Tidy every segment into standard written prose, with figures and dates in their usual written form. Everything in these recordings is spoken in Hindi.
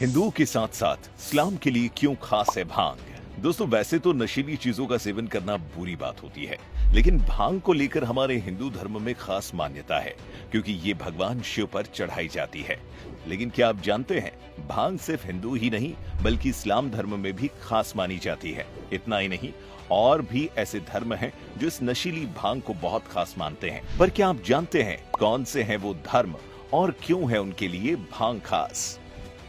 हिंदुओं के साथ साथ इस्लाम के लिए क्यों खास है भांग। दोस्तों, वैसे तो नशीली चीजों का सेवन करना बुरी बात होती है, लेकिन भांग को लेकर हमारे हिंदू धर्म में खास मान्यता है, क्योंकि ये भगवान शिव पर चढ़ाई जाती है। लेकिन क्या आप जानते हैं, भांग सिर्फ हिंदू ही नहीं बल्कि इस्लाम धर्म में भी खास मानी जाती है। इतना ही नहीं, और भी ऐसे धर्म हैं जो इस नशीली भांग को बहुत खास मानते हैं। पर क्या आप जानते हैं कौन से हैं वो धर्म और क्यों है उनके लिए भांग खास?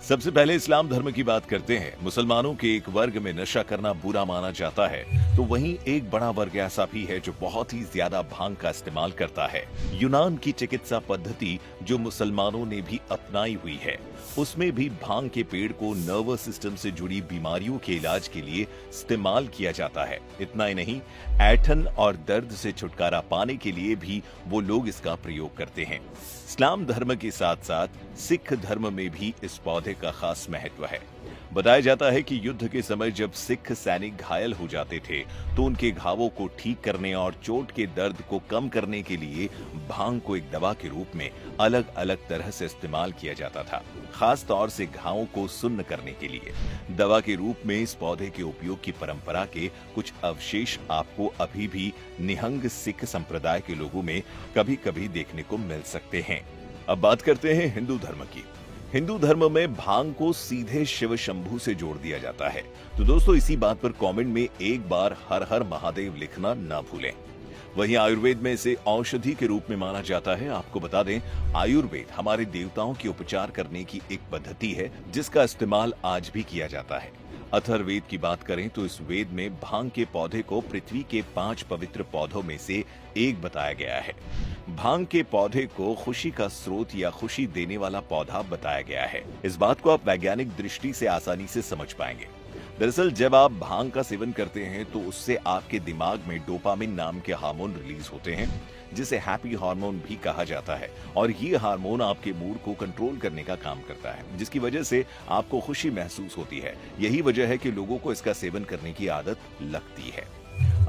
सबसे पहले इस्लाम धर्म की बात करते हैं। मुसलमानों के एक वर्ग में नशा करना बुरा माना जाता है, तो वहीं एक बड़ा वर्ग ऐसा भी है जो बहुत ही ज्यादा भांग का इस्तेमाल करता है। यूनान की चिकित्सा पद्धति जो मुसलमानों ने भी अपनाई हुई है, उसमें भी भांग के पेड़ को नर्वस सिस्टम से जुड़ी बीमारियों के इलाज के लिए इस्तेमाल किया जाता है। इतना ही नहीं, ऐंठन और दर्द से छुटकारा पाने के लिए भी वो लोग इसका प्रयोग करते हैं। इस्लाम धर्म के साथ साथ सिख धर्म में भी इस पौधे का खास महत्व है। बताया जाता है कि युद्ध के समय जब सिख सैनिक घायल हो जाते थे, तो उनके घावों को ठीक करने और चोट के दर्द को कम करने के लिए भांग को एक दवा के रूप में अलग अलग तरह से इस्तेमाल किया जाता था, खास तौर से घावों को सुन्न करने के लिए। दवा के रूप में इस पौधे के उपयोग की परंपरा के कुछ अवशेष आपको अभी भी निहंग सिख संप्रदाय के लोगों में कभी कभी देखने को मिल सकते हैं। अब बात करते हैं हिंदू धर्म की। हिंदू धर्म में भांग को सीधे शिव शंभू से जोड़ दिया जाता है। तो दोस्तों, इसी बात पर कमेंट में एक बार हर हर महादेव लिखना ना भूलें। वहीं आयुर्वेद में इसे औषधि के रूप में माना जाता है। आपको बता दें, आयुर्वेद हमारे देवताओं के उपचार करने की एक पद्धति है जिसका इस्तेमाल आज भी किया जाता है। अथर्ववेद की बात करें तो इस वेद में भांग के पौधे को पृथ्वी के 5 पवित्र पौधों में से एक बताया गया है। भांग के पौधे को खुशी का स्रोत या खुशी देने वाला पौधा बताया गया है। इस बात को आप वैज्ञानिक दृष्टि से आसानी से समझ पाएंगे। दरअसल जब आप भांग का सेवन करते हैं तो उससे आपके दिमाग में डोपामिन नाम के हार्मोन रिलीज होते हैं, जिसे हैप्पी हार्मोन भी कहा जाता है। और ये हार्मोन आपके मूड को कंट्रोल करने का काम करता है, जिसकी वजह से आपको खुशी महसूस होती है। यही वजह है कि लोगों को इसका सेवन करने की आदत लगती है।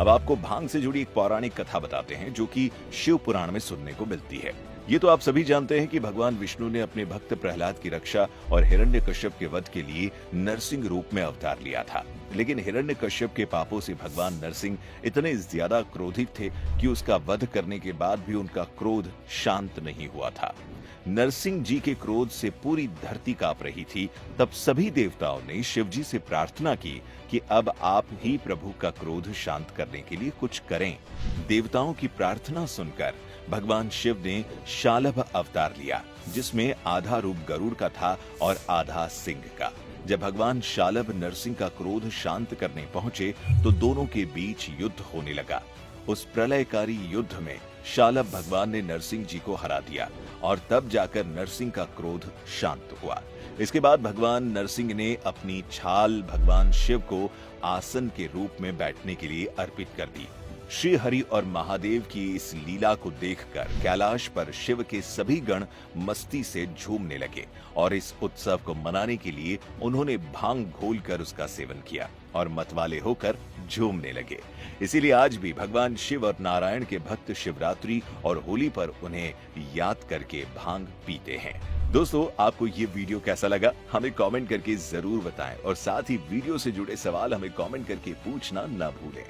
अब आपको भांग से जुड़ी एक पौराणिक कथा बताते हैं जो कि शिव पुराण में सुनने को मिलती है। ये तो आप सभी जानते हैं कि भगवान विष्णु ने अपने भक्त प्रहलाद की रक्षा और हिरण्यकश्यप के वध के लिए नरसिंह रूप में अवतार लिया था। लेकिन हिरण्यकश्यप के पापों से भगवान नरसिंह इतने ज्यादा क्रोधित थे कि उसका वध करने के बाद भी उनका क्रोध शांत नहीं हुआ था। नरसिंह जी के क्रोध से पूरी धरती कांप रही थी। तब सभी देवताओं ने शिव जी से प्रार्थना की कि अब आप ही प्रभु का क्रोध शांत करने के लिए कुछ करें। देवताओं की प्रार्थना सुनकर भगवान शिव ने शालभ अवतार लिया, जिसमें आधा रूप गरुड़ का था और आधा सिंह का। जब भगवान शालभ नरसिंह का क्रोध शांत करने पहुंचे तो दोनों के बीच युद्ध होने लगा। उस प्रलयकारी युद्ध में शालभ भगवान ने नरसिंह जी को हरा दिया और तब जाकर नरसिंह का क्रोध शांत हुआ। इसके बाद भगवान नरसिंह ने अपनी छाल भगवान शिव को आसन के रूप में बैठने के लिए अर्पित कर दी। श्री हरि और महादेव की इस लीला को देखकर कैलाश पर शिव के सभी गण मस्ती से झूमने लगे और इस उत्सव को मनाने के लिए उन्होंने भांग घोलकर उसका सेवन किया और मतवाले होकर झूमने लगे। इसीलिए आज भी भगवान शिव और नारायण के भक्त शिवरात्रि और होली पर उन्हें याद करके भांग पीते हैं। दोस्तों, आपको ये वीडियो कैसा लगा हमें कमेंट करके जरूर बताएं और साथ ही वीडियो से जुड़े सवाल हमें कमेंट करके पूछना ना भूलें।